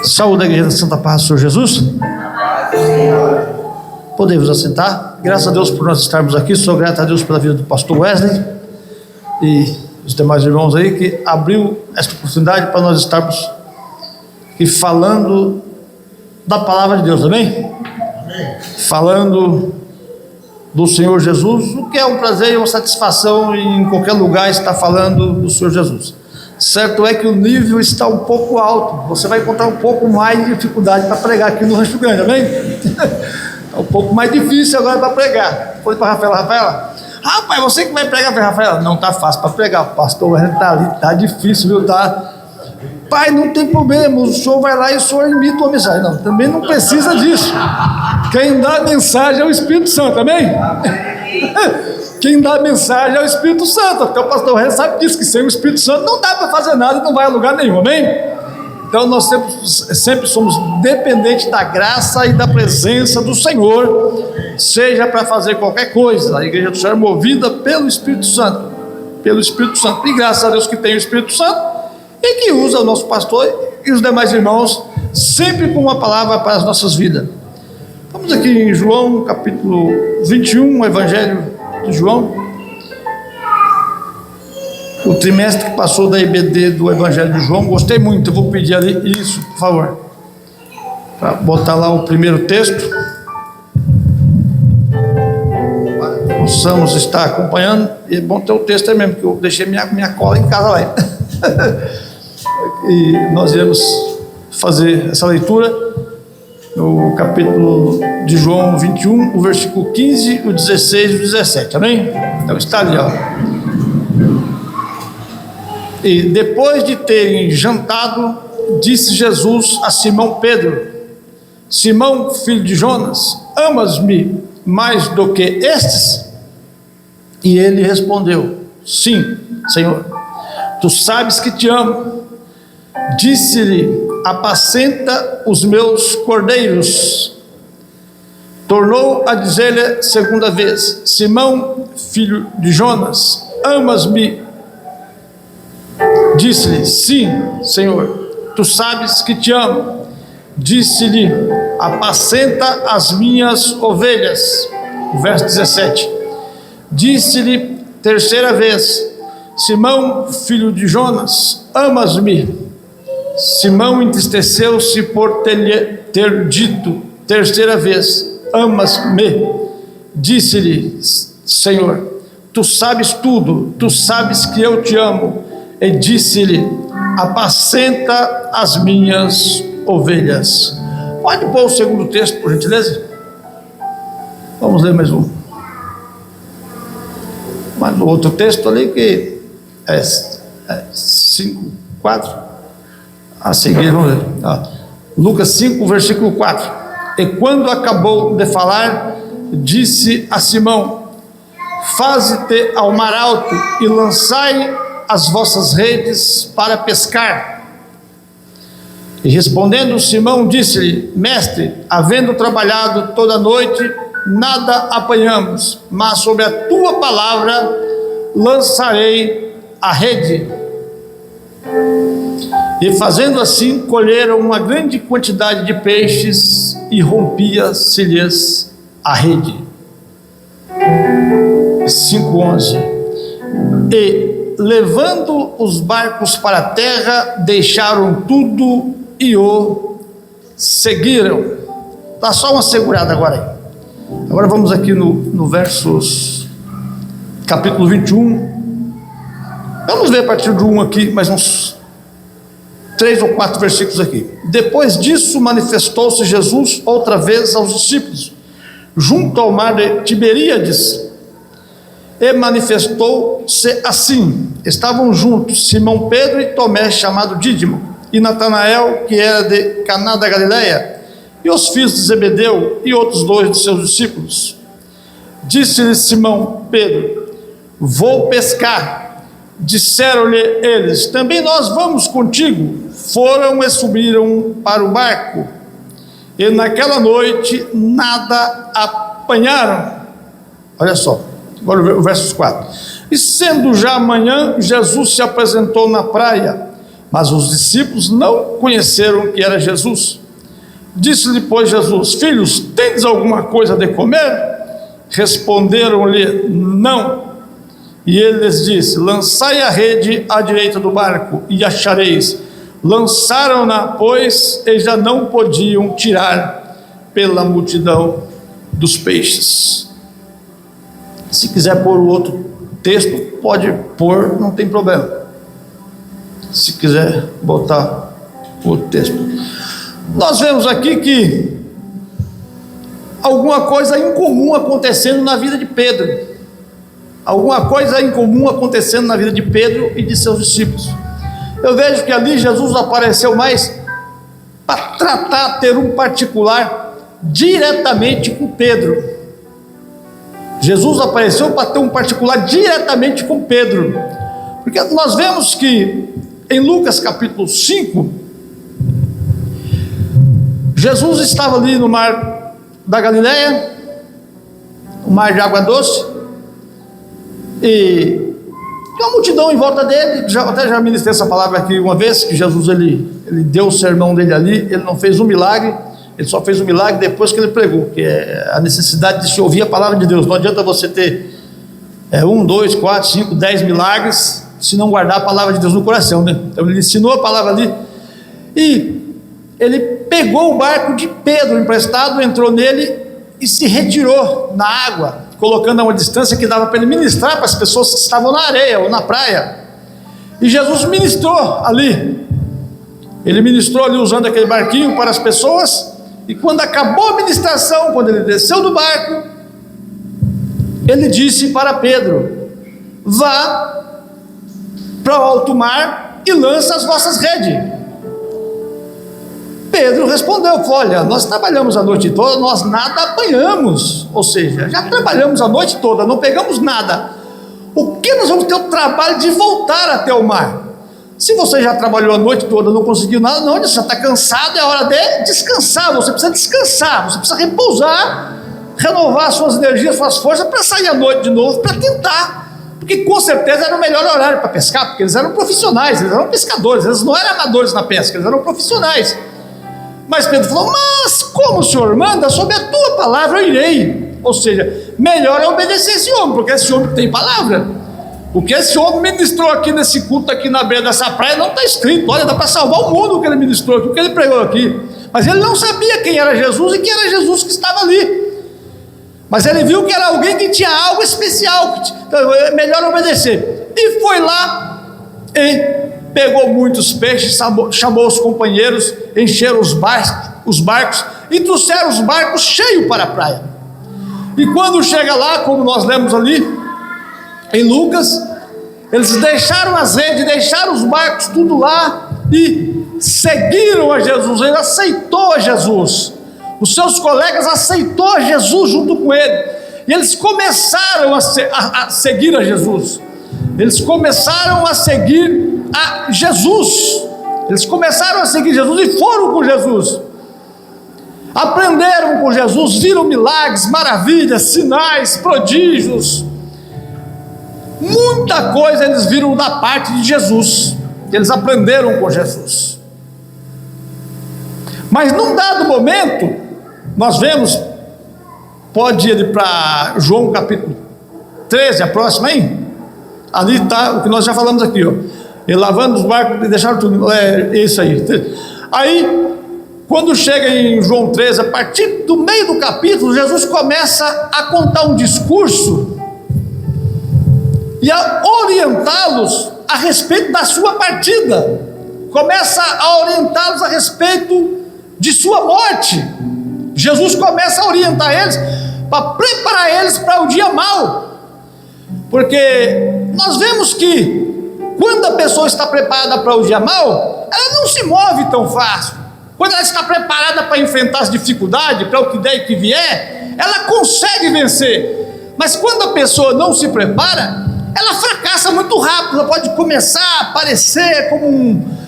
Saúde da Igreja da Santa Paz do Senhor Jesus. Podemos assentar. Graças a Deus por nós estarmos aqui. Sou grato a Deus pela vida do pastor Wesley e os demais irmãos aí que abriu esta oportunidade para nós estarmos aqui falando da palavra de Deus, amém? Falando do Senhor Jesus, o que é um prazer e uma satisfação em qualquer lugar estar falando do Senhor Jesus. Certo é que o nível está um pouco alto, você vai encontrar um pouco mais de dificuldade para pregar aqui no Rancho Grande, amém? É um pouco mais difícil agora para pregar. Foi para Rafaela, rapaz, você que vai pregar para Rafaela? Não está fácil para pregar, o pastor está ali, está difícil, viu? Tá? Pai, não tem problema, o senhor vai lá e o senhor imita uma mensagem. Não, também não precisa disso. Quem dá a mensagem é o Espírito Santo, amém? Quem dá a mensagem é o Espírito Santo. Até o pastor Renan sabe disso, que sem o Espírito Santo não dá para fazer nada e não vai a lugar nenhum, amém? Então nós sempre somos dependentes da graça e da presença do Senhor, seja para fazer qualquer coisa. A igreja do Senhor é movida pelo Espírito Santo, e graças a Deus que tem o Espírito Santo e que usa o nosso pastor e os demais irmãos sempre com uma palavra para as nossas vidas. Vamos aqui em João capítulo 21, o Evangelho de João, o trimestre que passou da EBD do Evangelho de João, gostei muito. Eu vou pedir ali isso, por favor, para botar lá o primeiro texto, para que possamos estar acompanhando. E é bom ter o texto aí mesmo, porque eu deixei minha cola em casa lá. E nós iremos fazer essa leitura no capítulo de João 21, o versículo 15, o 16 e o 17, amém? Então está ali, ó. E depois de terem jantado, disse Jesus a Simão Pedro: Simão, filho de Jonas, amas-me mais do que estes? E ele respondeu: sim, Senhor, tu sabes que te amo. Disse-lhe: apacenta os meus cordeiros. Tornou a dizer-lhe segunda vez: Simão, filho de Jonas, amas-me? Disse-lhe: sim, Senhor, tu sabes que te amo. Disse-lhe: apacenta as minhas ovelhas. Verso 17. Disse-lhe terceira vez: Simão, filho de Jonas, amas-me? Simão entristeceu-se por ter dito terceira vez: amas-me? Disse-lhe: Senhor, tu sabes tudo, tu sabes que eu te amo. E disse-lhe: apacenta as minhas ovelhas. Pode pôr o segundo texto, por gentileza? Vamos ler mais um. Mas o outro texto ali que é 5, 4. A seguir, vamos ver. Lucas 5, versículo 4. E quando acabou de falar, disse a Simão: faze-te ao mar alto e lançai as vossas redes para pescar. E respondendo Simão, disse-lhe: mestre, havendo trabalhado toda a noite, nada apanhamos, mas sobre a tua palavra lançarei a rede. E fazendo assim, colheram uma grande quantidade de peixes e rompia-se-lhes a rede. 5:11. E levando os barcos para a terra, deixaram tudo e o seguiram. Dá só uma segurada agora aí. Agora vamos aqui no versos, capítulo 21. Vamos ver a partir do 1 aqui, mais uns 3 ou 4 versículos aqui. Depois disso, manifestou-se Jesus outra vez aos discípulos, junto ao mar de Tiberíades, e manifestou-se assim: estavam juntos Simão Pedro e Tomé, chamado Dídimo, e Natanael, que era de Caná da Galileia, e os filhos de Zebedeu, e outros 2 de seus discípulos. Disse-lhe Simão Pedro: vou pescar. Disseram-lhe eles: também nós vamos contigo. Foram e subiram para o barco, e naquela noite nada apanharam. Olha só, agora o verso 4. E sendo já amanhã, Jesus se apresentou na praia, Mas os discípulos não conheceram que era Jesus. Disse-lhe, pois, Jesus: filhos, tendes alguma coisa de comer? Responderam-lhe: não. E ele lhes disse: lançai a rede à direita do barco e achareis. Lançaram-na, pois, e já não podiam tirar pela multidão dos peixes. Se quiser pôr o outro texto, pode pôr, não tem problema. Se quiser botar o outro texto. Nós vemos aqui que alguma coisa incomum acontecendo na vida de Pedro. Alguma coisa incomum acontecendo na vida de Pedro e de seus discípulos. Eu vejo que ali Jesus apareceu mais para tratar, ter um particular diretamente com Pedro. Jesus apareceu para ter um particular diretamente com Pedro. Porque nós vemos que em Lucas capítulo 5, Jesus estava ali no mar da Galileia, o mar de água doce, e uma multidão em volta dele. Até já ministrei essa palavra aqui uma vez, que Jesus ele deu o sermão dele ali. Ele não fez um milagre, ele só fez um milagre depois que ele pregou, que é a necessidade de se ouvir a palavra de Deus. Não adianta você ter 1, 2, 4, 5, 10 milagres se não guardar a palavra de Deus no coração, né? Então ele ensinou a palavra ali, e ele pegou o barco de Pedro emprestado, entrou nele e se retirou na água, colocando a uma distância que dava para ele ministrar para as pessoas que estavam na areia ou na praia. E Jesus ministrou ali. Ele ministrou ali usando aquele barquinho para as pessoas. E quando acabou a ministração, quando ele desceu do barco, ele disse para Pedro: vá para o alto mar e lança as vossas redes. Pedro respondeu, falou: olha, nós trabalhamos a noite toda, nós nada apanhamos. Ou seja, já trabalhamos a noite toda, não pegamos nada. O que nós vamos ter o trabalho de voltar até o mar? Se você já trabalhou a noite toda, não conseguiu nada, não, você já está cansado, é hora de descansar. Você precisa descansar, você precisa repousar, renovar suas energias, suas forças, para sair à noite de novo, para tentar. Porque com certeza era o melhor horário para pescar, porque eles eram profissionais, eles eram pescadores, eles não eram amadores na pesca, eles eram profissionais. Mas Pedro falou: mas como o Senhor manda, sob a tua palavra eu irei. Ou seja, melhor é obedecer esse homem, porque esse homem tem palavra. O que esse homem ministrou aqui nesse culto, aqui na beira dessa praia, não está escrito. Olha, dá para salvar o mundo o que ele ministrou aqui, o que ele pregou aqui. Mas ele não sabia quem era Jesus e que era Jesus que estava ali. Mas ele viu que era alguém que tinha algo especial, então é melhor obedecer. E foi lá e pegou muitos peixes, chamou os companheiros, encheram os barcos e trouxeram os barcos cheios para a praia. E quando chega lá, como nós lemos ali em Lucas, eles deixaram as redes, deixaram os barcos tudo lá e seguiram a Jesus. Ele aceitou a Jesus, os seus colegas aceitou a Jesus junto com ele, e eles começaram a seguir a Jesus. Eles começaram a seguir a Jesus. Eles começaram a seguir Jesus e foram com Jesus. Aprenderam com Jesus, viram milagres, maravilhas, sinais, prodígios. Muita coisa eles viram da parte de Jesus. Eles aprenderam com Jesus. Mas num dado momento, nós vemos, pode ir para João capítulo 13, a próxima aí. Ali está o que nós já falamos aqui, ó. E lavando os barcos e deixaram tudo. É isso aí. Aí, quando chega em João 13, a partir do meio do capítulo, Jesus começa a contar um discurso e a orientá-los a respeito da sua partida. Começa a orientá-los a respeito de sua morte. Jesus começa a orientar eles para preparar eles para o dia mau. Porque nós vemos que quando a pessoa está preparada para o dia mau, ela não se move tão fácil. Quando ela está preparada para enfrentar as dificuldades, para o que der e que vier, ela consegue vencer. Mas quando a pessoa não se prepara, ela fracassa muito rápido. Ela pode começar a aparecer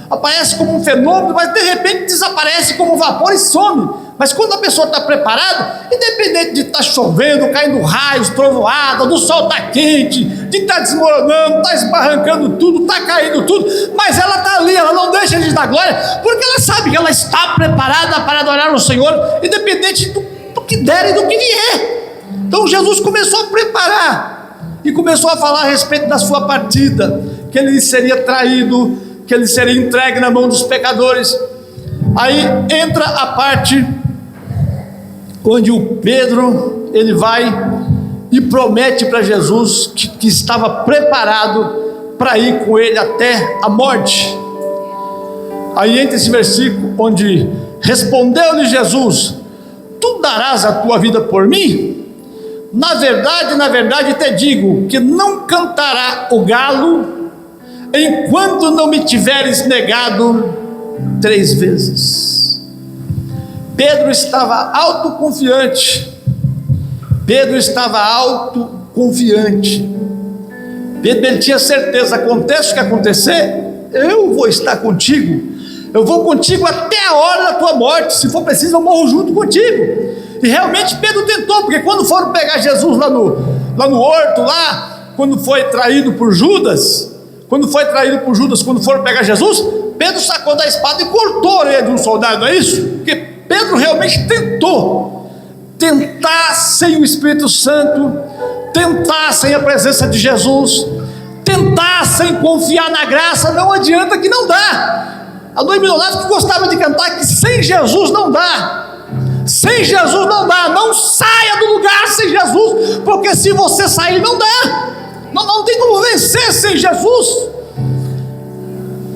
aparece como um fenômeno, mas de repente desaparece como um vapor e some. Mas quando a pessoa está preparada, independente de estar chovendo, caindo raios, trovoada, do sol está quente, de estar desmoronando, está esbarrancando tudo, está caindo tudo, mas ela está ali, ela não deixa de dar glória, porque ela sabe que ela está preparada para adorar o Senhor, independente do que der e do que vier. Então Jesus começou a preparar e começou a falar a respeito da sua partida, que ele seria traído, que ele seria entregue na mão dos pecadores. Aí entra a parte onde o Pedro, ele vai e promete para Jesus que estava preparado para ir com ele até a morte. Aí entra esse versículo onde respondeu-lhe Jesus: tu darás a tua vida por mim? Na verdade te digo que não cantará o galo enquanto não me tiveres negado 3 vezes. Pedro estava autoconfiante. Pedro ele tinha certeza: aconteça o que acontecer, eu vou estar contigo, eu vou contigo até a hora da tua morte, se for preciso eu morro junto contigo. E realmente Pedro tentou, porque quando foram pegar Jesus lá no horto, quando foi traído por Judas, quando foram pegar Jesus, Pedro sacou da espada e cortou a orelha de um soldado, não é isso? Porque Pedro realmente tentar sem o Espírito Santo, tentar sem a presença de Jesus, tentar sem confiar na graça, não adianta, que não dá. A Noemi Nonato que gostava de cantar que sem Jesus não dá. Sem Jesus não dá. Não saia do lugar sem Jesus, porque se você sair não dá. Não tem como vencer sem Jesus.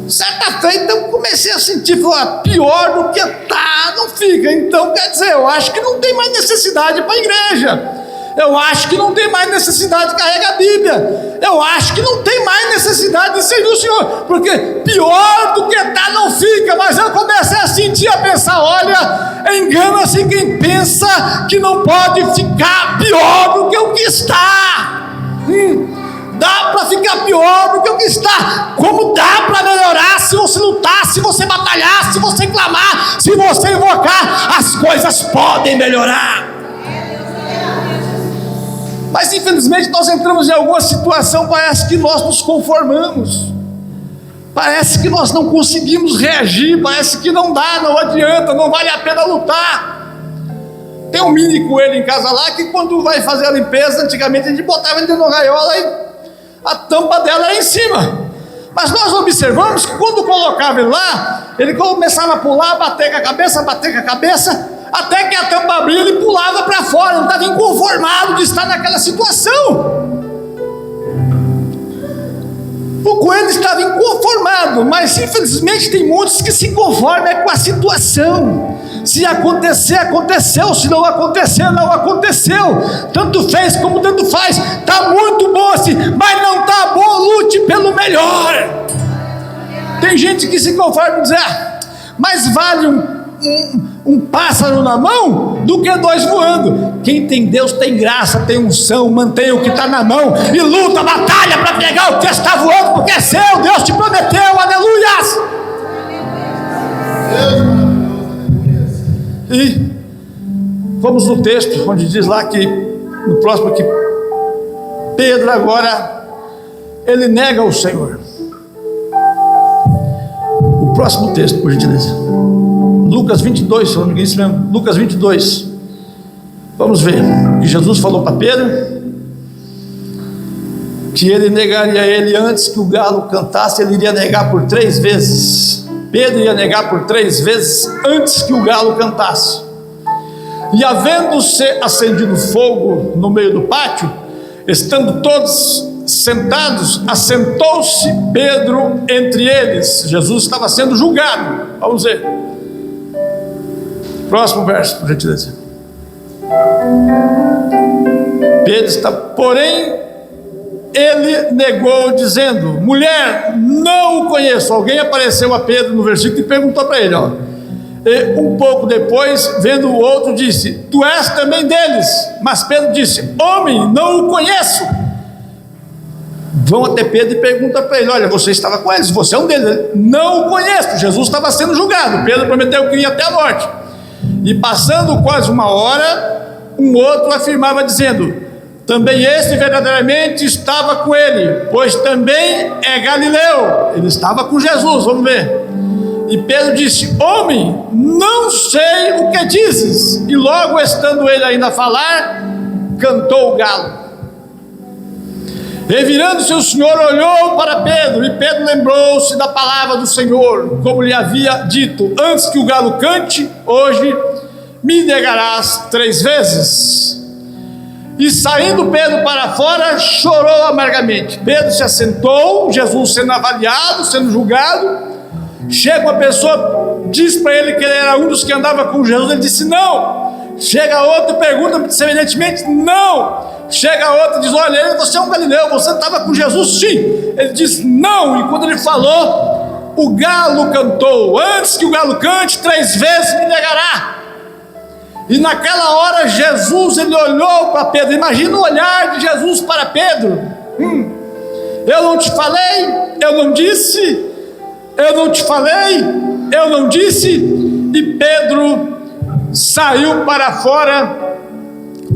Certa feita eu comecei a sentir, pior do que tá, não fica. Então quer dizer, eu acho que não tem mais necessidade para a igreja, eu acho que não tem mais necessidade de carregar a Bíblia, eu acho que não tem mais necessidade de servir o Senhor, porque pior do que tá não fica. Mas eu comecei a sentir, a pensar: olha, engana-se quem pensa que não pode ficar pior do que o que está. Dá para ficar pior do que o que está. Como dá para melhorar se você lutar, se você batalhar, se você clamar, se você invocar, as coisas podem melhorar. Mas infelizmente nós entramos em alguma situação, parece que nós nos conformamos, parece que nós não conseguimos reagir, parece que não dá, não adianta, não vale a pena lutar. Tem um mini coelho em casa lá que quando vai fazer a limpeza, antigamente a gente botava ele dentro da gaiola e a tampa dela era em cima, mas nós observamos que quando colocava ele lá, ele começava a pular, bater com a cabeça, até que a tampa abria, ele pulava para fora. Ele estava inconformado de estar naquela situação. O coelho estava inconformado, mas infelizmente tem muitos que se conformam com a situação. Se acontecer, aconteceu. Se não acontecer, não aconteceu. Tanto fez como tanto faz. Está muito bom assim, mas não está bom, lute pelo melhor. Tem gente que se conforma e diz: mas vale um pássaro na mão do que 2 voando. Quem tem Deus tem graça, tem unção, mantém o que está na mão e luta, batalha para pegar o que está voando, porque é seu, Deus te prometeu, aleluias. E vamos no texto onde diz lá que, no próximo aqui, Pedro agora, ele nega o Senhor. O próximo texto, por gentileza, Lucas 22, se eu não me engano, isso mesmo, Lucas 22, vamos ver, que Jesus falou para Pedro, que ele negaria ele antes que o galo cantasse, ele iria negar por 3 vezes, Pedro ia negar por 3 vezes antes que o galo cantasse. E havendo-se acendido fogo no meio do pátio, estando todos sentados, assentou-se Pedro entre eles. Jesus estava sendo julgado. Vamos ver. Próximo verso, por gentileza. Pedro está, porém, ele negou, dizendo: mulher, não o conheço. Alguém apareceu a Pedro no versículo e perguntou para ele, E um pouco depois, vendo o outro, disse: tu és também deles. Mas Pedro disse: homem, não o conheço. Vão até Pedro e perguntam para ele: olha, você estava com eles, você é um deles. Não o conheço. Jesus estava sendo julgado, Pedro prometeu que ia até a morte. E passando quase uma hora, um outro afirmava dizendo: também este verdadeiramente estava com ele, pois também é Galileu. Ele estava com Jesus, vamos ver. E Pedro disse: homem, não sei o que dizes. E logo estando ele ainda a falar, cantou o galo. E virando-se o Senhor olhou para Pedro, e Pedro lembrou-se da palavra do Senhor, como lhe havia dito: antes que o galo cante, hoje me negarás 3 vezes. E saindo Pedro para fora, chorou amargamente. Pedro se assentou, Jesus sendo avaliado, sendo julgado. Chega uma pessoa, diz para ele que ele era um dos que andava com Jesus, ele disse não. Chega outro e pergunta semelhantemente, não. Chega outro e diz: olha, você é um galileu, você estava com Jesus? Sim. Ele diz não. E quando ele falou, o galo cantou: antes que o galo cante, 3 vezes me negará. E naquela hora Jesus, ele olhou para Pedro. Imagina o olhar de Jesus para Pedro. Eu não te falei, eu não disse, eu não te falei, eu não disse. E Pedro saiu para fora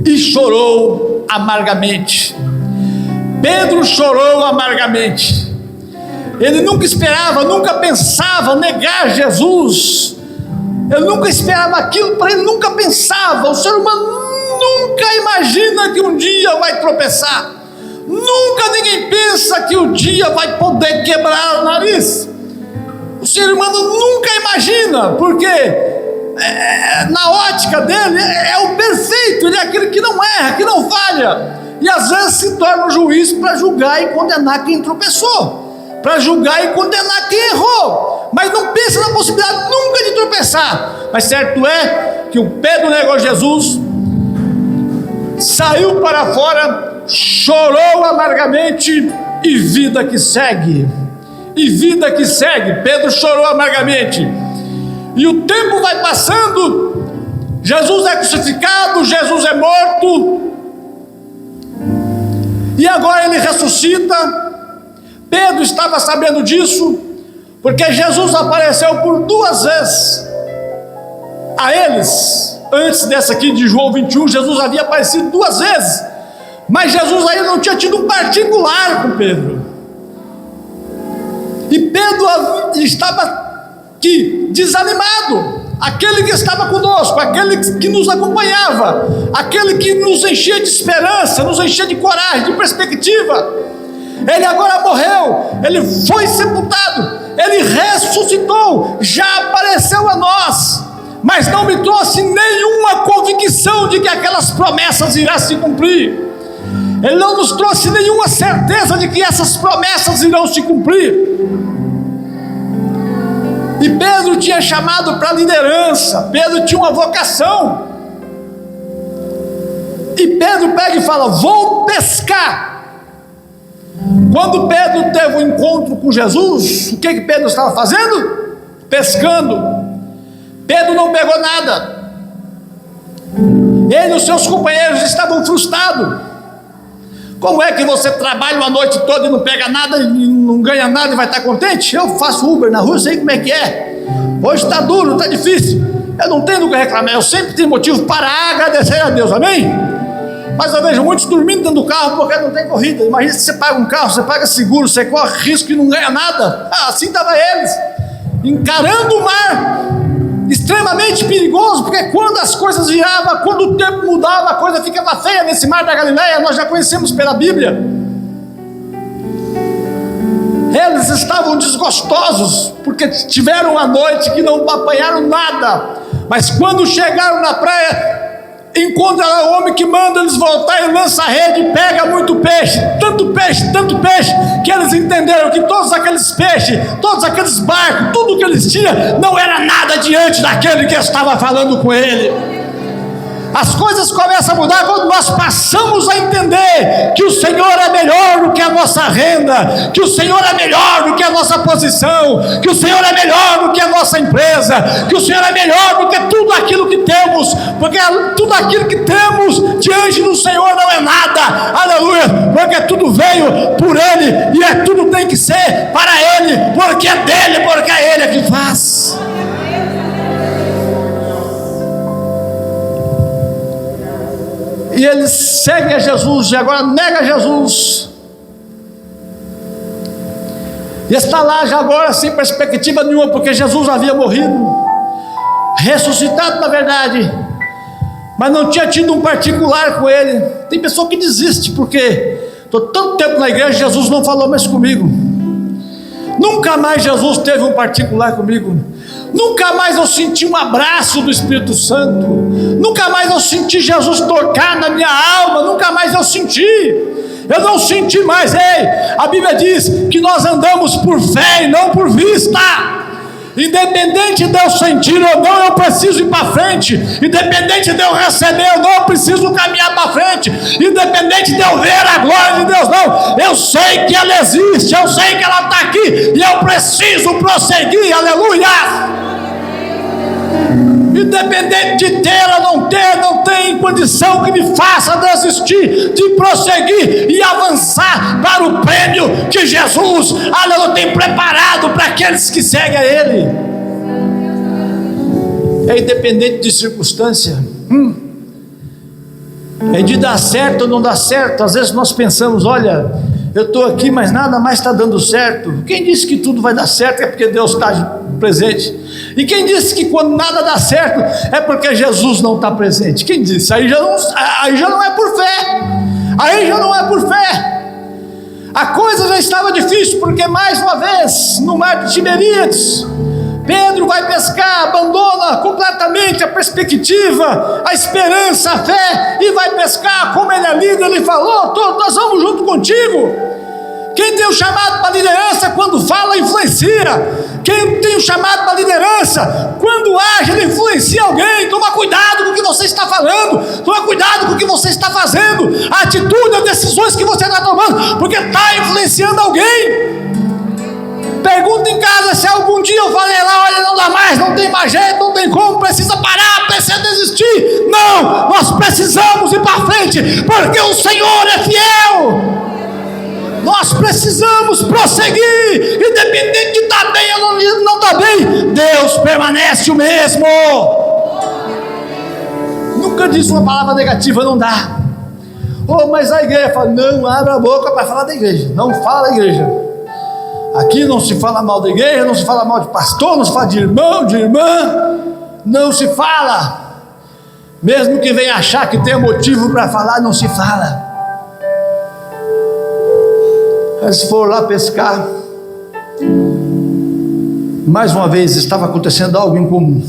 e chorou amargamente. Pedro chorou amargamente. Ele nunca esperava, nunca pensava negar Jesus. Ele nunca esperava aquilo, para ele nunca pensava. O ser humano nunca imagina que um dia vai tropeçar. Nunca ninguém pensa que um dia vai poder quebrar o nariz. O ser humano nunca imagina, porque na ótica dele é o perfeito, ele é aquele que não erra, que não falha, e às vezes se torna um juiz para julgar e condenar quem tropeçou, para julgar e condenar quem errou, mas não pensa na possibilidade nunca de tropeçar. Mas certo é que o Pedro negou Jesus, saiu para fora, chorou amargamente, e vida que segue, e vida que segue. Pedro chorou amargamente. E o tempo vai passando, Jesus é crucificado, Jesus é morto, e agora ele ressuscita. Pedro estava sabendo disso, porque Jesus apareceu por 2 vezes a eles. Antes dessa aqui de João 21, Jesus havia aparecido 2 vezes, mas Jesus ainda não tinha tido um particular com Pedro. E Pedro estava que desanimado, aquele que estava conosco, aquele que nos acompanhava, aquele que nos enchia de esperança, nos enchia de coragem, de perspectiva, ele agora morreu, ele foi sepultado, ele ressuscitou, já apareceu a nós, mas não me trouxe nenhuma convicção de que aquelas promessas irão se cumprir. Ele não nos trouxe nenhuma certeza de que essas promessas irão se cumprir. E Pedro tinha chamado para a liderança, Pedro tinha uma vocação. E Pedro pega e fala: vou pescar. Quando Pedro teve um encontro com Jesus, o que Pedro estava fazendo? Pescando. Pedro não pegou nada. Ele e os seus companheiros estavam frustrados. Como é que você trabalha uma noite toda e não pega nada, e não ganha nada e vai estar contente? Eu faço Uber na rua, sei como é que é. Hoje está duro, está difícil. Eu não tenho do que reclamar, eu sempre tenho motivo para agradecer a Deus, amém? Mas eu vejo muitos dormindo dentro do carro porque não tem corrida. Imagina se você paga um carro, você paga seguro, você corre risco e não ganha nada. Assim estavam eles, encarando o mar, extremamente perigoso, porque quando as coisas viravam, quando o tempo mudava, a coisa ficava feia nesse mar da Galileia. Nós já conhecemos pela Bíblia. Eles estavam desgostosos, porque tiveram uma noite que não apanharam nada, mas quando chegaram na praia, encontra o homem que manda eles voltar e lança a rede, pega muito peixe, tanto peixe, que eles entenderam que todos aqueles peixes, todos aqueles barcos, tudo que eles tinham, não era nada diante daquele que estava falando com ele. As coisas começam a mudar quando nós passamos a entender que o Senhor é melhor do que a nossa renda, que o Senhor é melhor do que a nossa posição, que o Senhor é melhor do que a nossa empresa, que o Senhor é melhor do que tudo aquilo que temos, porque tudo aquilo que temos diante do Senhor não é nada, aleluia, porque tudo veio por Ele, e tudo tem que ser para Ele, porque é dele, porque é Ele que faz. e ele segue a Jesus, e agora nega Jesus, e está lá já agora sem perspectiva nenhuma, porque Jesus havia morrido, ressuscitado na verdade, mas não tinha tido um particular com ele. Tem pessoa que desiste, porque estou tanto tempo na igreja, Jesus não falou mais comigo, nunca mais Jesus teve um particular comigo, nunca mais eu senti um abraço do Espírito Santo, nunca mais eu senti Jesus tocar na minha alma, nunca mais eu não senti mais. Ei, a Bíblia diz que nós andamos por fé e não por vista. Independente de eu sentir ou não, eu preciso ir para frente. Independente de eu receber ou não, eu preciso caminhar para frente. Independente de eu ver a glória de Deus, não, eu sei que ela existe, eu sei que ela está aqui, e eu preciso prosseguir. Aleluia! Independente de ter ou não ter, não tem condição que me faça desistir de prosseguir e avançar para o prêmio que Jesus, aleluia, tem preparado para aqueles que seguem a Ele. É independente de circunstância, é de dar certo ou não dar certo. Às vezes nós pensamos, olha, eu estou aqui, mas nada mais está dando certo. Quem disse que tudo vai dar certo é porque Deus está presente. E quem disse que quando nada dá certo é porque Jesus não está presente? Quem disse? Aí já não é por fé. Aí já não é por fé. A coisa já estava difícil, porque mais uma vez, no mar de Tiberíades, Pedro vai pescar, abandona completamente a perspectiva, a esperança, a fé, e vai pescar. Como ele é líder, ele falou: nós vamos junto contigo. Quem tem o chamado para liderança, quando fala, influencia. Quem tem o chamado para liderança, quando age, ele influencia alguém. Toma cuidado com o que você está falando, toma cuidado com o que você está fazendo, a atitude, as decisões que você está tomando, porque está influenciando alguém. Pergunta em casa se algum dia eu falei lá: olha, não dá mais, não tem mais jeito, não tem como, precisa parar, precisa desistir. Não, nós precisamos ir para frente, porque o Senhor é fiel. Nós precisamos prosseguir, independente de estar bem ou não estar bem, Deus permanece o mesmo. Nunca disse uma palavra negativa, não dá. Mas a igreja fala: não abra a boca para falar da igreja, não fala da igreja. Aqui não se fala mal da igreja, não se fala mal de pastor, não se fala de irmão, de irmã, não se fala. Mesmo que venha achar que tem motivo para falar, não se fala. Eles foram lá pescar. Mais uma vez estava acontecendo algo incomum.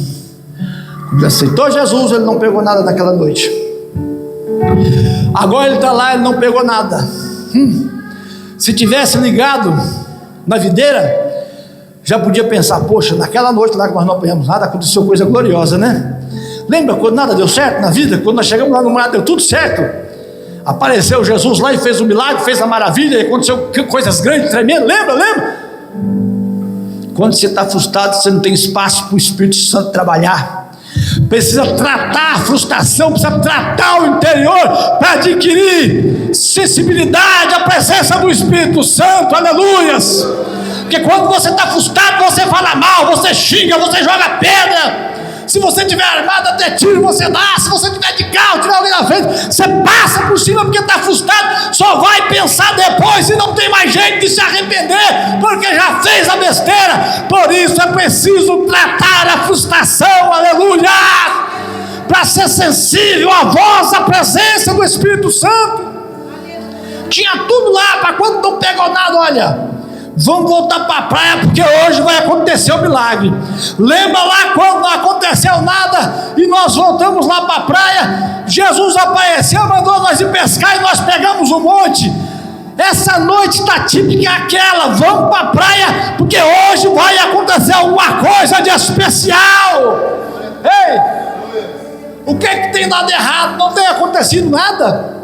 Ele aceitou Jesus, ele não pegou nada naquela noite. Agora ele está lá, ele não pegou nada. Se tivesse ligado na videira, já podia pensar: poxa, naquela noite lá que nós não apanhamos nada, aconteceu coisa gloriosa, né? Lembra quando nada deu certo na vida? Quando nós chegamos lá no mar, deu tudo certo. Apareceu Jesus lá e fez um milagre, fez a maravilha, e aconteceu coisas grandes, tremendas. Lembra? Quando você está frustrado, você não tem espaço para o Espírito Santo trabalhar. Precisa tratar a frustração, precisa tratar o interior para adquirir sensibilidade à presença do Espírito Santo. Aleluias! Porque quando você está frustrado, você fala mal, você xinga, você joga pedra. Se você tiver armado, até tiro você dá. Se você tiver de carro, tiver alguém na frente, você passa por cima, porque está frustrado. Só vai pensar depois e não tem mais jeito de se arrepender, porque já fez a besteira. Por isso é preciso tratar a frustração, aleluia, para ser sensível à voz, à presença do Espírito Santo. Tinha tudo lá, para quando não pegou nada, olha, vamos voltar para a praia, porque hoje vai acontecer o milagre. Lembra lá quando não aconteceu nada e nós voltamos lá para a praia? Jesus apareceu, mandou nós ir pescar e nós pegamos um monte. Essa noite está típica aquela: vamos para a praia, porque hoje vai acontecer alguma coisa de especial. Ei, o que é que tem dado errado? Não tem acontecido nada,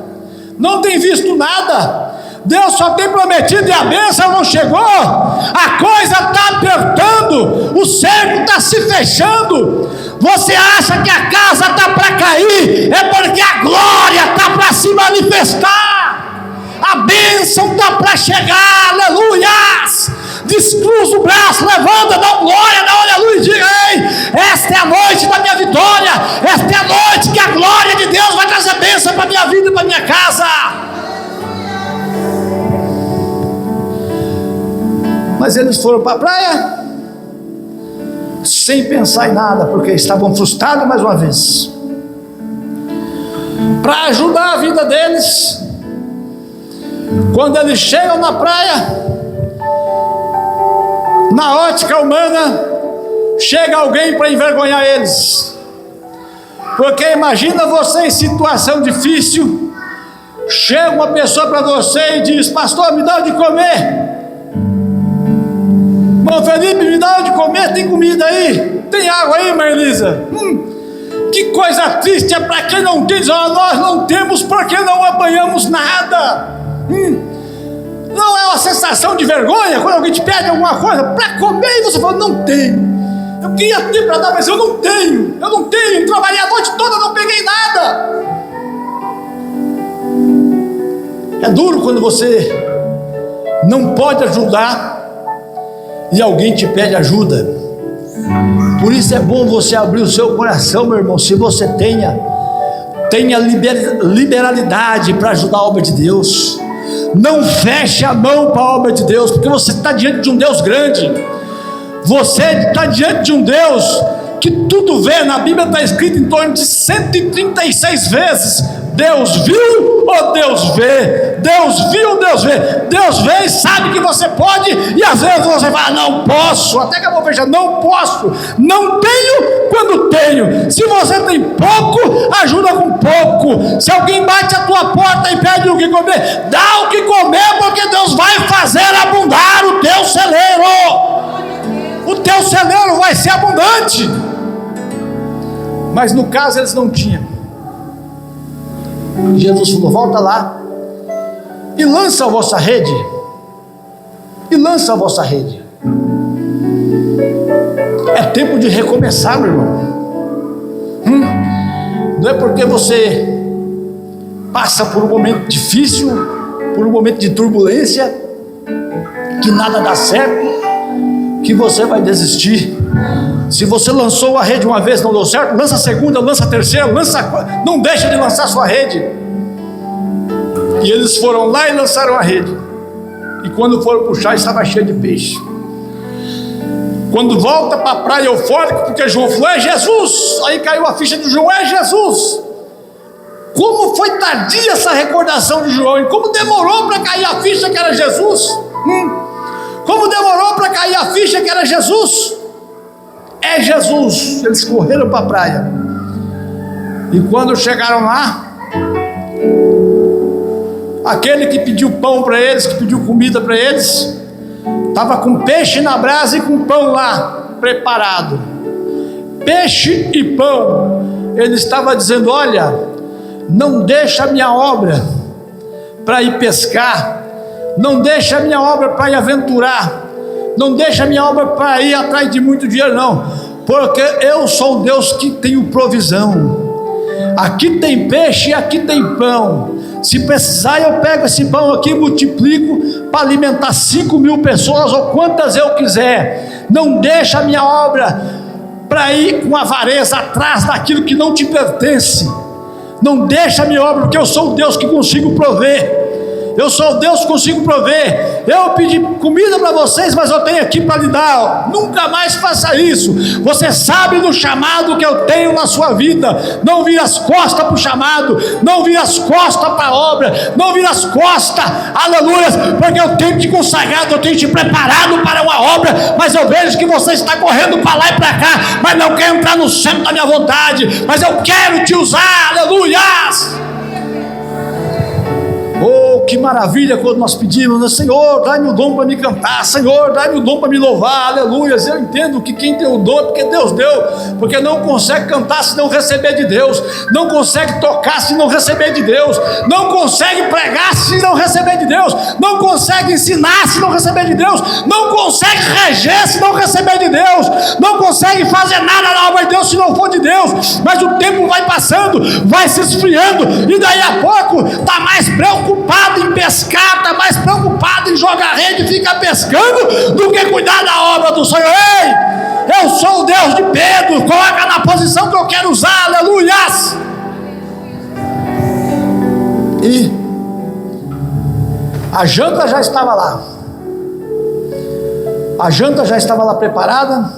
não tem visto nada. Deus só tem prometido e a bênção não chegou. A coisa está apertando, o cerco está se fechando. Você acha que a casa está para cair? É porque a glória está para se manifestar. A bênção está para chegar. Aleluias! Descruza o braço, levanta, dá glória, dá aleluia e diga: ei, esta é a noite da minha vitória. Esta é a noite que a glória de Deus vai trazer bênção para a minha vida. eles foram para a praia, sem pensar em nada, porque estavam frustrados mais uma vez. Para ajudar a vida deles, quando eles chegam na praia, na ótica humana, chega alguém para envergonhar eles. Porque imagina você em situação difícil, chega uma pessoa para você e diz: pastor, me dá de comer. Irmão Felipe, me dá de comer, tem comida aí? Tem água aí, irmã Elisa? Que coisa triste é para quem não tem. Nós não temos porque não apanhamos nada. Não é uma sensação de vergonha quando alguém te pede alguma coisa para comer e você fala: não tenho. Eu queria ter para dar, mas eu não tenho. Trabalhei a noite toda, não peguei nada. É duro quando você não pode ajudar e alguém te pede ajuda. Por isso é bom você abrir o seu coração, meu irmão. Se você tenha liberalidade para ajudar a obra de Deus. Não feche a mão para a obra de Deus, porque você está diante de um Deus grande. Você está diante de um Deus que tudo vê. Na Bíblia está escrito em torno de 136 vezes: Deus viu ou Deus vê? Deus viu ou Deus vê? Deus vê e sabe que você pode, e às vezes você fala: não posso, até que eu vou fechar, não posso, não tenho quando tenho. Se você tem pouco, ajuda com pouco. Se alguém bate a tua porta e pede o que comer, dá o que comer, porque Deus vai fazer abundar o teu celeiro. O teu celeiro vai ser abundante. Mas no caso eles não tinham. Jesus falou: volta lá e lança a vossa rede. É tempo de recomeçar, meu irmão. Não é porque você passa por um momento difícil, por um momento de turbulência, que nada dá certo, que você vai desistir. Se você lançou a rede uma vez, não deu certo, lança a segunda, lança a terceira, não deixa de lançar a sua rede. E eles foram lá e lançaram a rede, e quando foram puxar, estava cheio de peixe. Quando volta para a praia eufórico, porque João falou: é Jesus. Aí caiu a ficha de João: é Jesus. Como foi tardia essa recordação de João, e como demorou para cair a ficha que era Jesus. Como demorou para cair a ficha que era Jesus. É Jesus. Eles correram para a praia, e quando chegaram lá, aquele que pediu pão para eles, que pediu comida para eles, estava com peixe na brasa e com pão lá preparado. Peixe e pão. Ele estava dizendo: olha, não deixa a minha obra para ir pescar, não deixa a minha obra para ir aventurar, não deixa a minha obra para ir atrás de muito dinheiro, não, porque eu sou o Deus que tenho provisão. Aqui tem peixe e aqui tem pão. Se precisar, eu pego esse pão aqui e multiplico para alimentar 5.000 pessoas, ou quantas eu quiser. Não deixa a minha obra para ir com avareza atrás daquilo que não te pertence. Não deixa a minha obra, porque eu sou o Deus que consigo prover. Eu sou o Deus que consigo prover. Eu pedi comida para vocês, mas eu tenho aqui para lhe dar. Nunca mais faça isso. Você sabe do chamado que eu tenho na sua vida. Não vire as costas para o chamado, não vire as costas para a obra, não vire as costas, aleluia, porque eu tenho te consagrado, eu tenho te preparado para uma obra, mas eu vejo que você está correndo para lá e para cá, mas não quer entrar no centro da minha vontade. Mas eu quero te usar, aleluias. Oh, que maravilha quando nós pedimos, né? Senhor, dá-me o dom para me cantar, Senhor, dá-me o dom para me louvar, aleluia. Eu entendo que quem tem o dom é porque Deus deu, porque não consegue cantar se não receber de Deus, não consegue tocar se não receber de Deus, não consegue pregar se não receber de Deus, não consegue ensinar se não receber de Deus, não consegue reger se não receber de Deus, não consegue fazer nada na obra de Deus se não for de Deus. Mas o tempo vai passando, vai se esfriando, e daí a pouco está mais preocupado em pescar, está mais preocupado em jogar rede e ficar pescando, do que cuidar da obra do Senhor. Ei, eu sou o Deus de Pedro, coloca na posição que eu quero usar, aleluias. E a janta já estava lá. A janta já estava lá preparada.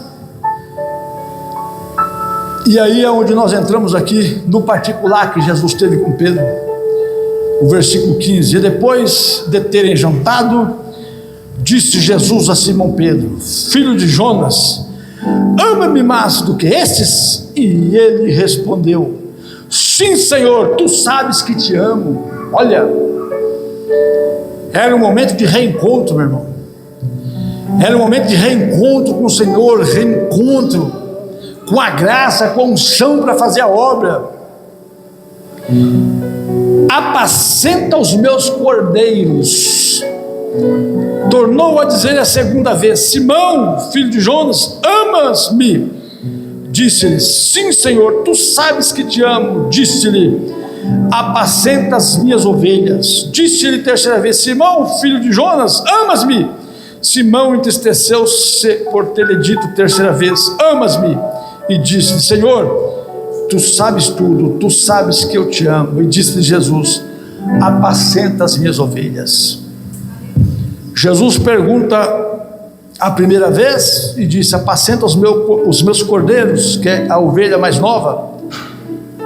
E aí é onde nós entramos aqui no particular que Jesus teve com Pedro. O versículo 15: e depois de terem jantado, disse Jesus a Simão Pedro, filho de Jonas, ama-me mais do que estes? E ele respondeu, sim, Senhor, tu sabes que te amo. Olha, era um momento de reencontro, meu irmão. Era um momento de reencontro com o Senhor, reencontro com a graça, com a unção para fazer a obra. Apacenta os meus cordeiros. Tornou a dizer a segunda vez, Simão, filho de Jonas, amas-me? Disse-lhe, sim, Senhor, tu sabes que te amo. Disse-lhe, apacenta as minhas ovelhas. Disse-lhe terceira vez, Simão, filho de Jonas, amas-me? Simão entristeceu-se por ter-lhe dito terceira vez, amas-me? E disse, Senhor, tu sabes tudo, tu sabes que eu te amo. E disse-lhe Jesus, apacenta as minhas ovelhas. Jesus pergunta a primeira vez e disse, apacenta os meus cordeiros, que é a ovelha mais nova.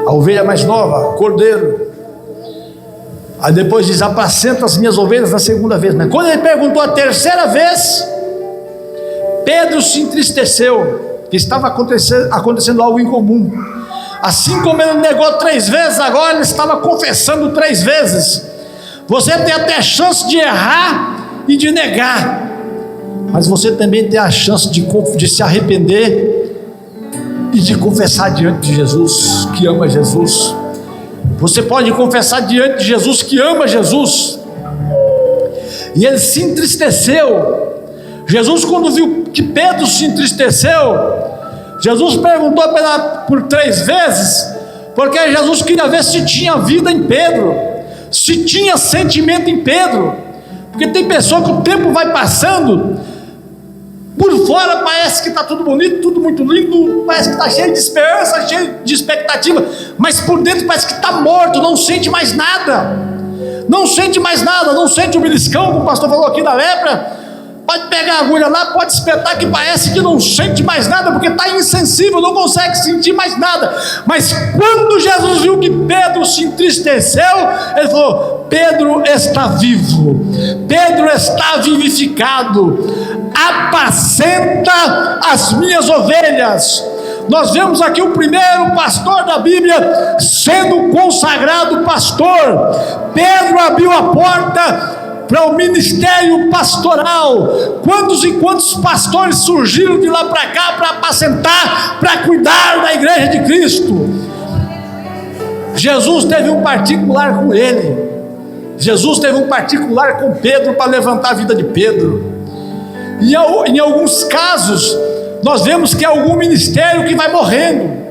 A ovelha mais nova, cordeiro. Aí depois diz, apacenta as minhas ovelhas na segunda vez. Mas quando ele perguntou a terceira vez, Pedro se entristeceu, que estava acontecendo algo incomum. Assim como ele negou 3 vezes, agora ele estava confessando 3 vezes. Você tem até chance de errar e de negar, mas você também tem a chance de se arrepender e de confessar diante de Jesus que ama Jesus. Você pode confessar diante de Jesus que ama Jesus. E ele se entristeceu. Jesus, quando viu que Pedro se entristeceu, Jesus perguntou por 3 vezes, porque Jesus queria ver se tinha vida em Pedro, se tinha sentimento em Pedro. Porque tem pessoa que o tempo vai passando, por fora parece que está tudo bonito, tudo muito lindo, parece que está cheio de esperança, cheio de expectativa, mas por dentro parece que está morto, não sente mais nada, não sente mais nada, não sente o beliscão, como o pastor falou aqui da lepra. Pode pegar a agulha lá, pode espetar, que parece que não sente mais nada, porque está insensível, não consegue sentir mais nada. Mas quando Jesus viu que Pedro se entristeceu, ele falou, Pedro está vivo, Pedro está vivificado, apacenta as minhas ovelhas. Nós vemos aqui o primeiro pastor da Bíblia sendo consagrado pastor. Pedro abriu a porta para o ministério pastoral. Quantos e quantos pastores surgiram de lá para cá para apacentar, para cuidar da igreja de Cristo? Jesus teve um particular com ele. Jesus teve um particular com Pedro para levantar a vida de Pedro. E em alguns casos nós vemos que é algum ministério que vai morrendo.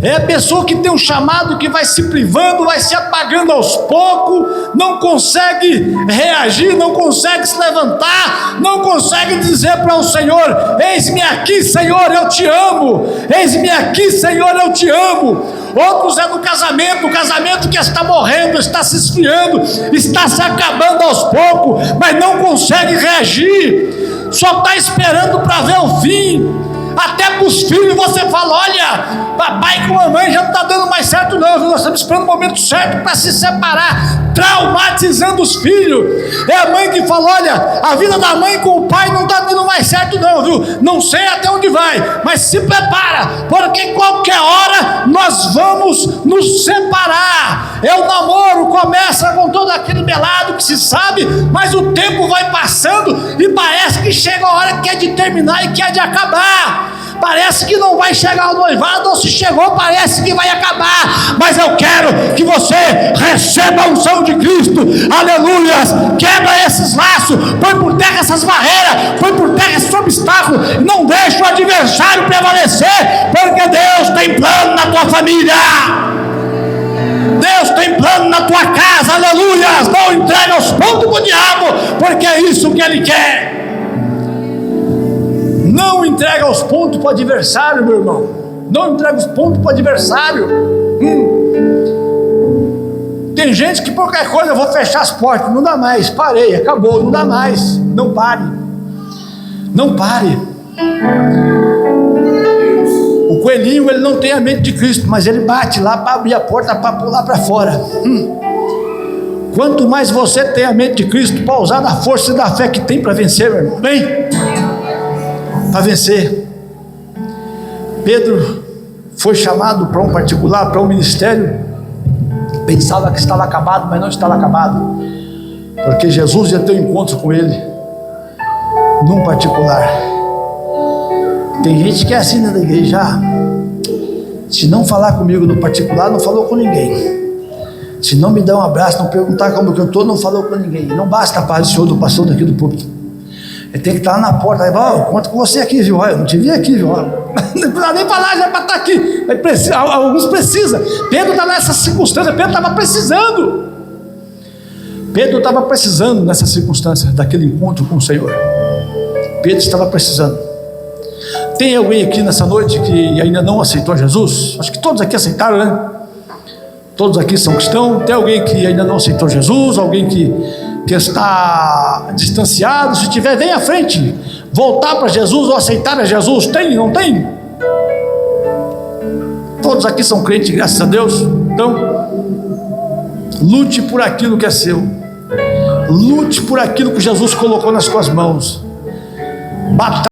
É a pessoa que tem um chamado que vai se privando, vai se apagando aos poucos, não consegue reagir, não consegue se levantar, não consegue dizer para o Senhor, eis-me aqui, Senhor, eu te amo, eis-me aqui, Senhor, eu te amo. Outros é no casamento, o casamento que está morrendo, está se esfriando, está se acabando aos poucos, mas não consegue reagir, só está esperando para ver o fim. Até para os filhos você fala, olha, papai com mamãe já não está dando mais certo não, viu? Nós estamos esperando o momento certo para se separar, traumatizando os filhos. É a mãe que fala, olha, a vida da mãe com o pai não está dando mais certo não, viu? Não sei até onde vai, mas se prepara, porque qualquer hora nós vamos nos separar. É o namoro, começa com todo aquele melado que se sabe, mas o tempo vai passando e parece que chega a hora que é de terminar e que é de acabar. Parece que não vai chegar o noivado, ou se chegou parece que vai acabar, mas eu quero que você receba a unção de Cristo, aleluias, quebra esses laços, põe por terra essas barreiras, põe por terra esses obstáculos, não deixa o adversário prevalecer, porque Deus tem plano na tua família, Deus tem plano na tua casa, aleluias. Não entrega os pontos para o diabo, porque é isso que ele quer. Não entrega os pontos para o adversário, meu irmão. Não entrega os pontos para o adversário. Tem gente que por qualquer coisa eu vou fechar as portas, não dá mais, parei, acabou, não dá mais, não pare. Não pare. O coelhinho, ele não tem a mente de Cristo, mas ele bate lá para abrir a porta, para pular para fora. Quanto mais você tem a mente de Cristo, para usar da força e da fé que tem para vencer, meu irmão, bem, para vencer. Pedro foi chamado para um particular, para um ministério. Pensava que estava acabado, mas não estava acabado, porque Jesus ia ter um encontro com ele num particular. Tem gente que é assim na igreja: se não falar comigo no particular, não falou com ninguém. Se não me dar um abraço, não perguntar como que eu estou, não falou com ninguém. Não basta a paz do Senhor, do pastor daqui do púlpito. Ele tem que estar lá na porta. Aí, eu conto com você aqui, viu? Eu não te vi aqui, viu? Não precisa nem falar, já é para estar aqui. Alguns precisam. Pedro está nessa circunstância. Pedro estava precisando. Pedro estava precisando nessa circunstância, daquele encontro com o Senhor. Pedro estava precisando. Tem alguém aqui nessa noite que ainda não aceitou Jesus? Acho que todos aqui aceitaram, né? Todos aqui são cristãos. Tem alguém que ainda não aceitou Jesus? Alguém que está distanciado? Se tiver, vem à frente. Voltar para Jesus ou aceitar a Jesus. Tem? Não tem? Todos aqui são crentes, graças a Deus. Então, lute por aquilo que é seu. Lute por aquilo que Jesus colocou nas suas mãos. Batalhe.